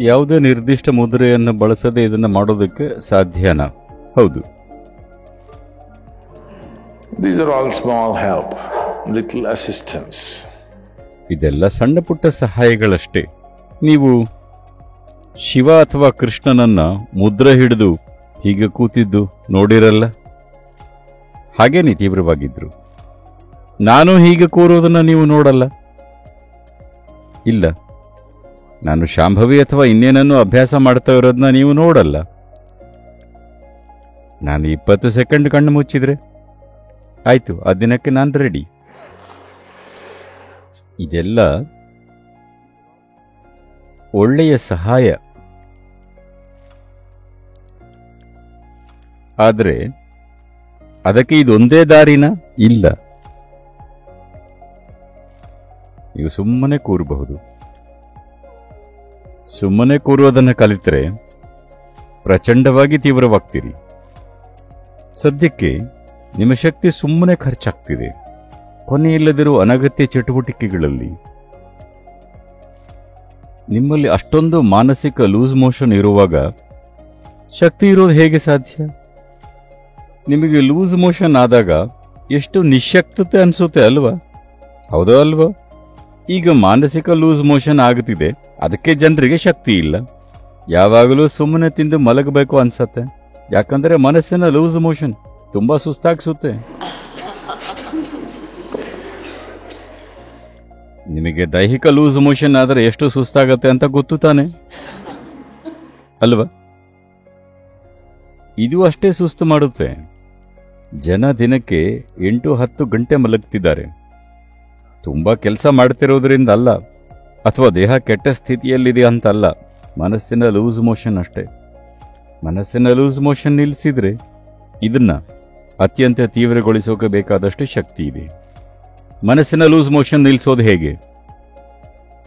ಯಾವುದೇ ನಿರ್ದಿಷ್ಟ ಮುದ್ರೆಯನ್ನು ಬಳಸದೆ ಇದನ್ನು ಮಾಡೋದಕ್ಕೆ ಸಾಧ್ಯನಾ? ಹೌದು. These are all small help, little assistance. ಇದೆಲ್ಲ ಸಣ್ಣ ಪುಟ್ಟ ಸಹಾಯಗಳಷ್ಟೇ. ನೀವು ಶಿವ ಅಥವಾ ಕೃಷ್ಣನನ್ನ ಮುದ್ರೆ ಹಿಡಿದು ಹೀಗೆ ಕೂತಿದ್ದು ನೋಡಿರಲ್ಲ? ಹಾಗೇನೆ ತೀವ್ರವಾಗಿದ್ರು. ನಾನು ಹೀಗೆ ಕೂರೋದನ್ನ ನೀವು ನೋಡಲ್ಲ? ಇಲ್ಲ. ನಾನು ಶಾಂಭವಿ ಅಥವಾ ಇನ್ನೇನನ್ನು ಅಭ್ಯಾಸ ಮಾಡ್ತಾ ಇರೋದನ್ನ ನೀವು ನೋಡಲ್ಲ. ನಾನು 20 ಸೆಕೆಂಡ್ ಕಣ್ಣು ಮುಚ್ಚಿದ್ರೆ ಆಯ್ತು, ಆ ದಿನಕ್ಕೆ ನಾನು ರೆಡಿ. ಇದೆಲ್ಲ ಒಳ್ಳೆಯ ಸಹಾಯ. ಆದರೆ ಅದಕ್ಕೆ ಇದೊಂದೇ ದಾರಿನ? ಇಲ್ಲ. ನೀವು ಸುಮ್ಮನೆ ಕೂರಬಹುದು. ಸುಮ್ಮನೆ ಕೂರುವುದನ್ನು ಕಲಿತರೆ ಪ್ರಚಂಡವಾಗಿ ತೀವ್ರವಾಗ್ತೀರಿ. ಸದ್ಯಕ್ಕೆ ನಿಮ್ಮ ಶಕ್ತಿ ಸುಮ್ಮನೆ ಖರ್ಚಾಗ್ತಿದೆ, ಕೊನೆಯಿಲ್ಲದಿರುವ ಅನಗತ್ಯ ಚಟುವಟಿಕೆಗಳಲ್ಲಿ. ನಿಮ್ಮಲ್ಲಿ ಅಷ್ಟೊಂದು ಮಾನಸಿಕ ಲೂಸ್ ಮೋಷನ್ ಇರುವಾಗ ಶಕ್ತಿ ಇರೋದು ಹೇಗೆ ಸಾಧ್ಯ? ನಿಮಗೆ ಲೂಸ್ ಮೋಷನ್ ಆದಾಗ ಎಷ್ಟು ನಿಶ್ಶಕ್ತತೆ ಅನಿಸುತ್ತೆ ಅಲ್ವಾ? ಹೌದೋ ಅಲ್ವಾ? ಈಗ ಮಾನಸಿಕ ಲೂಸ್ ಮೋಷನ್ ಆಗುತ್ತಿದೆ, ಅದಕ್ಕೆ ಜನರಿಗೆ ಶಕ್ತಿ ಇಲ್ಲ. ಯಾವಾಗಲೂ ಸುಮ್ಮನೆ ತಿಂದು ಮಲಗಬೇಕು ಅನ್ಸತ್ತೆ. ಯಾಕಂದ್ರೆ ಮನಸ್ಸಿನ ಲೂಸ್ ಮೋಷನ್ ತುಂಬಾ ಸುಸ್ತಾಗಿಸುತ್ತೆ. ನಿಮಗೆ ದೈಹಿಕ ಲೂಸ್ ಮೋಷನ್ ಆದರೆ ಎಷ್ಟು ಸುಸ್ತಾಗತ್ತೆ ಅಂತ ಗೊತ್ತು ತಾನೆ ಅಲ್ವಾ? ಇದು ಅಷ್ಟೇ ಸುಸ್ತು ಮಾಡುತ್ತೆ. ಜನ ದಿನಕ್ಕೆ 8-10 ಗಂಟೆ ಮಲಗ್ತಿದ್ದಾರೆ. ತುಂಬಾ ಕೆಲಸ ಮಾಡ್ತಿರೋದ್ರಿಂದ ಅಲ್ಲ, ಅಥವಾ ದೇಹ ಕೆಟ್ಟ ಸ್ಥಿತಿಯಲ್ಲಿದೆ ಅಂತಲ್ಲ. ಮನಸ್ಸಿನ ಲೂಸ್ ಮೋಷನ್ ಅಷ್ಟೇ. ಮನಸ್ಸಿನ ಲೂಸ್ ಮೋಷನ್ ನಿಲ್ಲಿಸಿದ್ರೆ ಇದನ್ನ ಅತ್ಯಂತ ತೀವ್ರಗೊಳಿಸೋಕೆ ಬೇಕಾದಷ್ಟು ಶಕ್ತಿ ಇದೆ. ಮನಸ್ಸಿನ ಲೂಸ್ ಮೋಷನ್ ನಿಲ್ಲಿಸೋದು ಹೇಗೆ?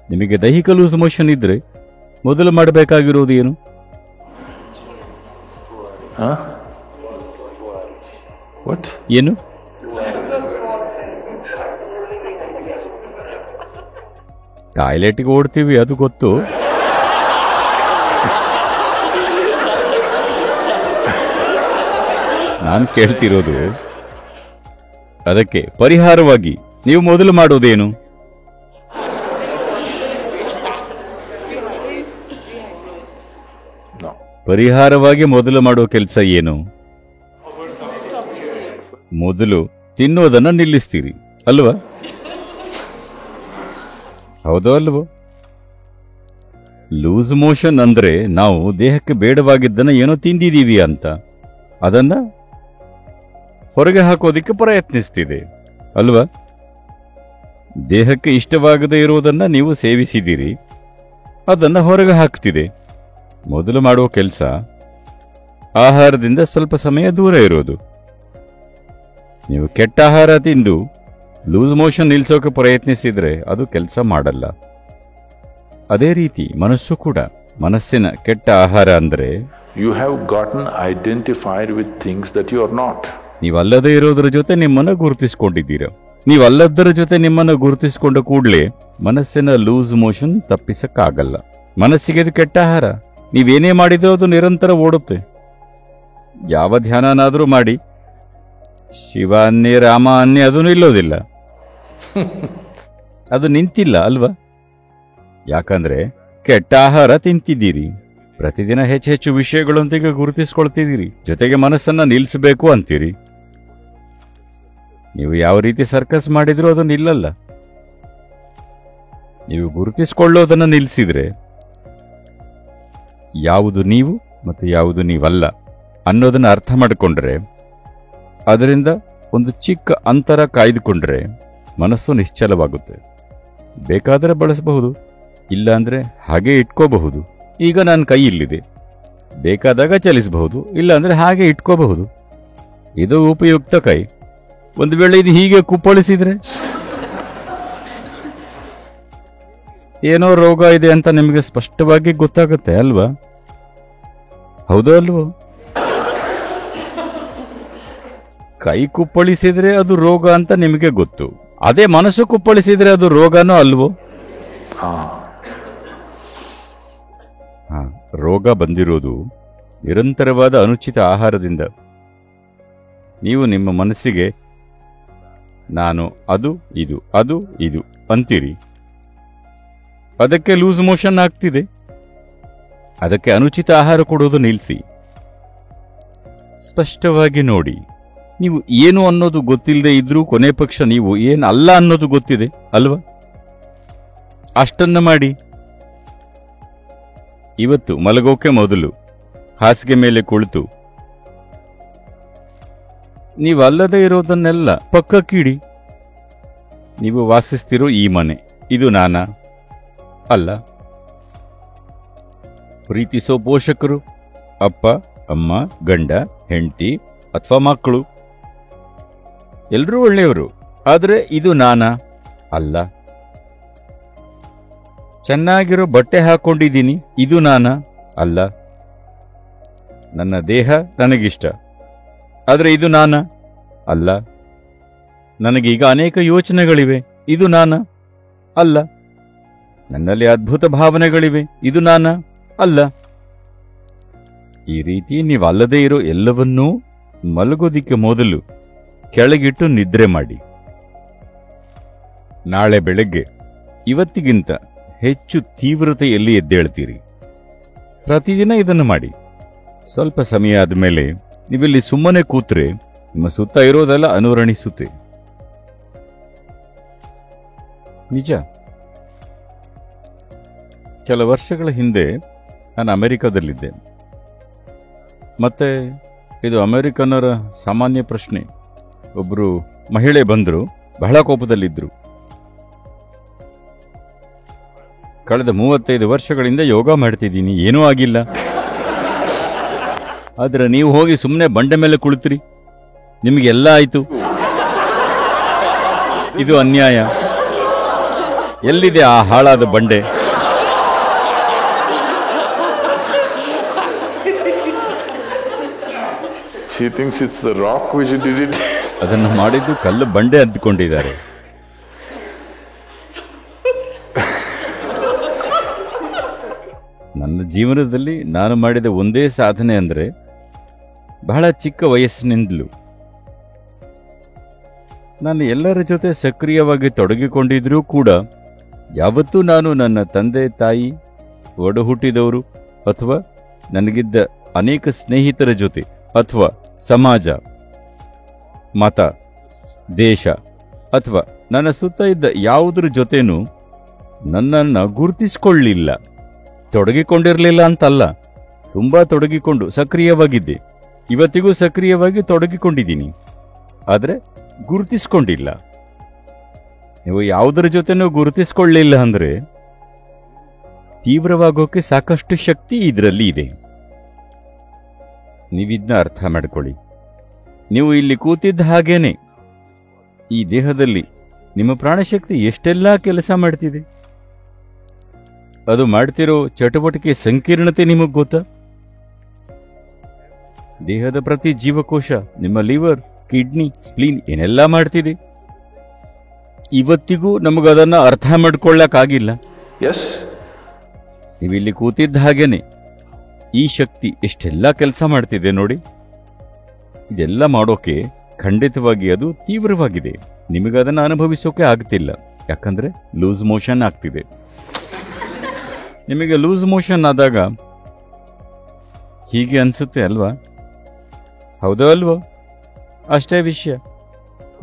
ನಿಮಗೆ ದೈಹಿಕ ಲೂಸ್ ಮೋಷನ್ ಇದ್ರೆ ಮೊದಲು ಮಾಡಬೇಕಾಗಿರೋದು ಏನು? ಏನು? ಟಾಯ್ಲೆಟ್ಗೆ ಓಡ್ತೀವಿ, ಅದು ಗೊತ್ತು. ನಾನು ಕೇಳ್ತಿರೋದು ಅದಕ್ಕೆ ಪರಿಹಾರವಾಗಿ ನೀವು ಮೊದಲು ಮಾಡೋದೇನು? ಪರಿಹಾರವಾಗಿ ಮೊದಲು ಮಾಡೋ ಕೆಲಸ ಏನು? ಮೊದಲು ತಿನ್ನೋದನ್ನ ನಿಲ್ಲಿಸ್ತೀರಿ ಅಲ್ವಾ? ಹೌದೋ ಅಲ್ವೋ? ಲೂಸ್ ಮೋಷನ್ ಅಂದ್ರೆ ನಾವು ದೇಹಕ್ಕೆ ಬೇಡವಾಗಿದ್ದನ್ನ ಏನೋ ತಿಂದಿದ್ದೀವಿ ಅಂತ ಅದನ್ನ ಹೊರಗೆ ಹಾಕೋದಿಕ್ಕೆ ಪ್ರಯತ್ನಿಸ್ತಿದೆ ಅಲ್ವಾ? ದೇಹಕ್ಕೆ ಇಷ್ಟವಾಗದೇ ಇರುವುದನ್ನ ನೀವು ಸೇವಿಸಿದ್ದೀರಿ, ಅದನ್ನ ಹೊರಗೆ ಹಾಕ್ತಿದೆ. ಮೊದಲು ಮಾಡುವ ಕೆಲಸ ಆಹಾರದಿಂದ ಸ್ವಲ್ಪ ಸಮಯ ದೂರ ಇರೋದು. ನೀವು ಕೆಟ್ಟ ಆಹಾರ ತಿಂದು ಲೂಸ್ ಮೋಷನ್ ನಿಲ್ಲಿಸೋಕೆ ಪ್ರಯತ್ನಿಸಿದ್ರೆ ಅದು ಕೆಲಸ ಮಾಡಲ್ಲ. ಅದೇ ರೀತಿ ಮನಸ್ಸು ಕೂಡ. ಮನಸ್ಸಿನ ಕೆಟ್ಟ ಆಹಾರ ಅಂದ್ರೆ You have gotten identified with things that you are not. ನೀವಲ್ಲದೇ ಇರೋದ್ರ ಜೊತೆ ನಿಮ್ಮನ್ನ ಗುರುತಿಸಿಕೊಂಡಿದ್ದೀರ. ನೀವಲ್ಲದರ ಜೊತೆ ನಿಮ್ಮನ್ನ ಗುರುತಿಸಿಕೊಂಡ ಕೂಡಲೇ ಮನಸ್ಸಿನ ಲೂಸ್ ಮೋಷನ್ ತಪ್ಪಿಸಕ್ಕಾಗಲ್ಲ. ಮನಸ್ಸಿಗೆ ಇದು ಕೆಟ್ಟ ಆಹಾರ. ನೀವೇನೇ ಮಾಡಿದ್ರೂ ಅದು ನಿರಂತರ ಓಡುತ್ತೆ. ಯಾವ ಧ್ಯಾನನಾದ್ರೂ ಮಾಡಿ, ಶಿವ ಅನ್ನೇ ರಾಮ ಅನ್ನೇ ಅದು ನಿಲ್ಲೋದಿಲ್ಲ. ಅದು ನಿಂತಿಲ್ಲ ಅಲ್ವಾ? ಯಾಕಂದ್ರೆ ಕೆಟ್ಟ ಆಹಾರ ತಿಂತಿದ್ದೀರಿ. ಪ್ರತಿದಿನ ಹೆಚ್ಚೆಚ್ಚು ವಿಷಯಗಳೊಂದಿಗೆ ಗುರುತಿಸ್ಕೊಳ್ತಿದ್ದೀರಿ. ಜೊತೆಗೆ ಮನಸ್ಸನ್ನ ನಿಲ್ಲಿಸಬೇಕು ಅಂತೀರಿ. ನೀವು ಯಾವ ರೀತಿ ಸರ್ಕಸ್ ಮಾಡಿದ್ರೂ ಅದು ನಿಲ್ಲಲ್ಲ. ನೀವು ಗುರುತಿಸಿಕೊಳ್ಳೋದನ್ನ ನಿಲ್ಲಿಸಿದ್ರೆ ಯಾವುದು ನೀವು ಮತ್ತು ಯಾವುದು ನೀವಲ್ಲ ಅನ್ನೋದನ್ನ ಅರ್ಥ ಮಾಡಿಕೊಂಡ್ರೆ, ಅದರಿಂದ ಒಂದು ಚಿಕ್ಕ ಅಂತರ ಕಾಯ್ದುಕೊಂಡ್ರೆ ಮನಸ್ಸು ನಿಶ್ಚಲವಾಗುತ್ತೆ. ಬೇಕಾದರೆ ಬಳಸಬಹುದು, ಇಲ್ಲ ಅಂದ್ರೆ ಹಾಗೆ ಇಟ್ಕೋಬಹುದು. ಈಗ ನನ್ನ ಕೈ ಇಲ್ಲಿದೆ, ಬೇಕಾದಾಗ ಚಲಿಸಬಹುದು, ಇಲ್ಲ ಅಂದ್ರೆ ಹಾಗೆ ಇಟ್ಕೋಬಹುದು. ಇದು ಉಪಯುಕ್ತ ಕೈ. ಒಂದು ವೇಳೆ ಇದು ಹೀಗೆ ಕುಪ್ಪಳಿಸಿದ್ರೆ ಏನೋ ರೋಗ ಇದೆ ಅಂತ ನಿಮಗೆ ಸ್ಪಷ್ಟವಾಗಿ ಗೊತ್ತಾಗುತ್ತೆ ಅಲ್ವಾ? ಹೌದೋ ಅಲ್ವೋ? ಕೈ ಕುಪ್ಪಳಿಸಿದ್ರೆ ಅದು ರೋಗ ಅಂತ ನಿಮಗೆ ಗೊತ್ತು. ಅದೇ ಮನಸ್ಸು ಕುಪ್ಪಳಿಸಿದ್ರೆ ಅದು ರೋಗನೋ ಅಲ್ವೋ? ರೋಗ ಬಂದಿರೋದು ನಿರಂತರವಾದ ಅನುಚಿತ ಆಹಾರದಿಂದ. ನೀವು ನಿಮ್ಮ ಮನಸ್ಸಿಗೆ ನಾನು ಅದು ಇದು ಅಂತೀರಿ. ಅದಕ್ಕೆ ಲೂಸ್ ಮೋಷನ್ ಆಗ್ತಿದೆ. ಅದಕ್ಕೆ ಅನುಚಿತ ಆಹಾರ ಕೊಡೋದು ನಿಲ್ಲಿಸಿ. ಸ್ಪಷ್ಟವಾಗಿ ನೋಡಿ, ನೀವು ಏನು ಅನ್ನೋದು ಗೊತ್ತಿಲ್ಲದೆ ಇದ್ರೂ ಕೊನೆ ಪಕ್ಷ ನೀವು ಏನು ಅಲ್ಲ ಅನ್ನೋದು ಗೊತ್ತಿದೆ ಅಲ್ವಾ? ಅಷ್ಟನ್ನ ಮಾಡಿ. ಇವತ್ತು ಮಲಗೋಕೆ ಮೊದಲು ಹಾಸಿಗೆ ಮೇಲೆ ಕುಳಿತು ನೀವಲ್ಲದೆ ಇರೋದನ್ನೆಲ್ಲ ಪಕ್ಕಕ್ಕಿಡಿ. ನೀವು ವಾಸಿಸ್ತಿರೋ ಈ ಮನೆ ಇದು ನಾನಾ? ಅಲ್ಲ. ಪ್ರೀತಿಸೋ ಪೋಷಕರು, ಅಪ್ಪ ಅಮ್ಮ, ಗಂಡ ಹೆಂಡತಿ ಅಥವಾ ಮಕ್ಕಳು, ಎಲ್ಲರೂ ಒಳ್ಳೆಯವರು. ಆದರೆ ಇದು ನಾನಾ? ಅಲ್ಲ. ಚೆನ್ನಾಗಿರೋ ಬಟ್ಟೆ ಹಾಕೊಂಡಿದ್ದೀನಿ, ಇದು ನಾನಾ? ಅಲ್ಲ. ನನ್ನ ದೇಹ ನನಗಿಷ್ಟ, ಆದರೆ ಇದು ನಾನಾ? ಅಲ್ಲ. ನನಗೀಗ ಅನೇಕ ಯೋಚನೆಗಳಿವೆ, ಇದು ನಾನಾ? ಅಲ್ಲ. ನನ್ನಲ್ಲಿ ಅದ್ಭುತ ಭಾವನೆಗಳಿವೆ, ಇದು ನಾನಾ? ಅಲ್ಲ. ಈ ರೀತಿ ನೀವಲ್ಲದೇ ಇರೋ ಎಲ್ಲವನ್ನೂ ಮಲಗೋದಿಕ್ಕೆ ಮೊದಲು ಕೆಳಗಿಟ್ಟು ನಿದ್ರೆ ಮಾಡಿ. ನಾಳೆ ಬೆಳಗ್ಗೆ ಇವತ್ತಿಗಿಂತ ಹೆಚ್ಚು ತೀವ್ರತೆಯಲ್ಲಿ ಎದ್ದೇಳ್ತೀರಿ. ಪ್ರತಿದಿನ ಇದನ್ನು ಮಾಡಿ. ಸ್ವಲ್ಪ ಸಮಯ ಆದಮೇಲೆ ನೀವಿಲ್ಲಿ ಸುಮ್ಮನೆ ಕೂತ್ರೆ ನಿಮ್ಮ ಸುತ್ತ ಇರೋದೆಲ್ಲ ಅನುರಣಿಸುತ್ತೆ. ನಿಜ. ಕೆಲ ವರ್ಷಗಳ ಹಿಂದೆ ನಾನು ಅಮೆರಿಕದಲ್ಲಿದ್ದೆ. ಮತ್ತೆ ಇದು ಅಮೆರಿಕನ್ನರ ಸಾಮಾನ್ಯ ಪ್ರಶ್ನೆ. ಒಬ್ಬರು ಮಹಿಳೆ ಬಂದರು, ಬಹಳ ಕೋಪದಲ್ಲಿದ್ದರು. ಕಳೆದ 35 ವರ್ಷಗಳಿಂದ ಯೋಗ ಮಾಡ್ತಿದ್ದೀನಿ, ಏನೂ ಆಗಿಲ್ಲ. ಆದರೆ ನೀವು ಹೋಗಿ ಸುಮ್ಮನೆ ಬಂಡೆ ಮೇಲೆ ಕುಳಿತ್ರಿ, ನಿಮಗೆಲ್ಲ ಆಯ್ತು. ಇದು ಅನ್ಯಾಯ. ಎಲ್ಲಿದೆ ಆ ಹಾಳಾದ ಬಂಡೆ? She thinks it's the rock which did it. ಅದನ್ನು ಮಾಡಿದ್ದು ಕಲ್ಲು ಬಂಡೆ ಅಂದುಕೊಂಡಿದ್ದಾರೆ. ನನ್ನ ಜೀವನದಲ್ಲಿ ನಾನು ಮಾಡಿದ ಒಂದೇ ಸಾಧನೆ ಅಂದರೆ ಬಹಳ ಚಿಕ್ಕ ವಯಸ್ಸಿನಿಂದಲೂ ನಾನು ಎಲ್ಲರ ಜೊತೆ ಸಕ್ರಿಯವಾಗಿ ತೊಡಗಿಕೊಂಡಿದ್ರೂ ಕೂಡ ಯಾವತ್ತೂ ನಾನು ನನ್ನ ತಂದೆ ತಾಯಿ, ಒಡ ಹುಟ್ಟಿದವರು ಅಥವಾ ನನಗಿದ್ದ ಅನೇಕ ಸ್ನೇಹಿತರ ಜೊತೆ ಅಥವಾ ಸಮಾಜ, ಮತ, ದೇಶ ಅಥವಾ ನನ್ನ ಸುತ್ತ ಇದ್ದ ಯಾವುದರ ಜೊತೆನೂ ನನ್ನನ್ನು ಗುರುತಿಸಿಕೊಳ್ಳಲಿಲ್ಲ. ತೊಡಗಿಕೊಂಡಿರಲಿಲ್ಲ ಅಂತಲ್ಲ, ತುಂಬಾ ತೊಡಗಿಕೊಂಡು ಸಕ್ರಿಯವಾಗಿದ್ದೆ. ಇವತ್ತಿಗೂ ಸಕ್ರಿಯವಾಗಿ ತೊಡಗಿಕೊಂಡಿದ್ದೀನಿ, ಆದರೆ ಗುರುತಿಸ್ಕೊಂಡಿಲ್ಲ. ನೀವು ಯಾವುದರ ಜೊತೆನೂ ಗುರುತಿಸ್ಕೊಳ್ಳಲಿಲ್ಲ ಅಂದ್ರೆ ತೀವ್ರವಾಗೋಕೆ ಸಾಕಷ್ಟು ಶಕ್ತಿ ಇದರಲ್ಲಿ ಇದೆ. ನೀವಿದ್ನ ಅರ್ಥ ಮಾಡ್ಕೊಳ್ಳಿ. ನೀವು ಇಲ್ಲಿ ಕೂತಿದ್ದ ಹಾಗೇನೆ ಈ ದೇಹದಲ್ಲಿ ನಿಮ್ಮ ಪ್ರಾಣಶಕ್ತಿ ಎಷ್ಟೆಲ್ಲ ಕೆಲಸ ಮಾಡ್ತಿದೆ. ಅದು ಮಾಡ್ತಿರೋ ಚಟುವಟಿಕೆ ಸಂಕೀರ್ಣತೆ ನಿಮಗೆ ಗೊತ್ತಾ? ದೇಹದ ಪ್ರತಿ ಜೀವಕೋಶ, ನಿಮ್ಮ ಲಿವರ್, ಕಿಡ್ನಿ, ಸ್ಪ್ಲೀನ್ ಏನೆಲ್ಲ ಮಾಡ್ತಿದೆ. ಇವತ್ತಿಗೂ ನಮಗದನ್ನ ಅರ್ಥ ಮಾಡ್ಕೊಳ್ಳಕ್ಕಾಗಿಲ್ಲ. ಎಸ್, ನೀವಿಲ್ಲಿ ಕೂತಿದ್ದ ಹಾಗೇನೆ ಈ ಶಕ್ತಿ ಎಷ್ಟೆಲ್ಲ ಕೆಲಸ ಮಾಡ್ತಿದೆ ನೋಡಿ. ಇದೆಲ್ಲ ಮಾಡೋಕೆ ಖಂಡಿತವಾಗಿ ಅದು ತೀವ್ರವಾಗಿದೆ. ನಿಮಗದನ್ನು ಅನುಭವಿಸೋಕೆ ಆಗ್ತಿಲ್ಲ, ಯಾಕಂದ್ರೆ ಲೂಸ್ ಮೋಷನ್ ಆಗ್ತಿದೆ. ನಿಮಗೆ ಲೂಸ್ ಮೋಷನ್ ಆದಾಗ ಹೀಗೆ ಅನ್ಸುತ್ತೆ ಅಲ್ವಾ? ಹೌದೋ ಅಲ್ವೋ? ಅಷ್ಟೇ ವಿಷಯ.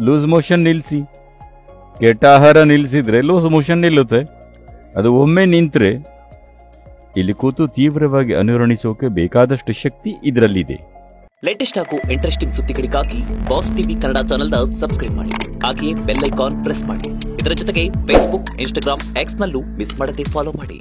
ಲೂಸ್ ಮೋಷನ್ ನಿಲ್ಲಿಸಿ. ಕೆಟ್ಟ ಆಹಾರ ನಿಲ್ಲಿಸಿದ್ರೆ ಲೂಸ್ ಮೋಷನ್ ನಿಲ್ಲುತ್ತೆ. ಅದು ಒಮ್ಮೆ ನಿಂತ್ರೆ ಇಲ್ಲಿ ಕೂತು ತೀವ್ರವಾಗಿ ಅನುರಣಿಸೋಕೆ ಬೇಕಾದಷ್ಟು ಶಕ್ತಿ ಇದರಲ್ಲಿದೆ. ಲೇಟೆಸ್ಟ್ ಹಾಗೂ ಇಂಟ್ರೆಸ್ಟಿಂಗ್ ಸುದ್ದಿಗಳಿಗಾಗಿ ಬಾಸ್ ಟಿವಿ ಕನ್ನಡ ಚಾನೆಲ್ನ ಸಬ್ಸ್ಕ್ರೈಬ್ ಮಾಡಿ. ಹಾಗೆಯೇ ಬೆಲ್ ಐಕಾನ್ ಪ್ರೆಸ್ ಮಾಡಿ. ಇದರ ಜೊತೆಗೆ ಫೇಸ್ಬುಕ್, ಇನ್ಸ್ಟಾಗ್ರಾಮ್, ಎಕ್ಸ್ ನಲ್ಲೂ ಮಿಸ್ ಮಾಡದೆ ಫಾಲೋ ಮಾಡಿ.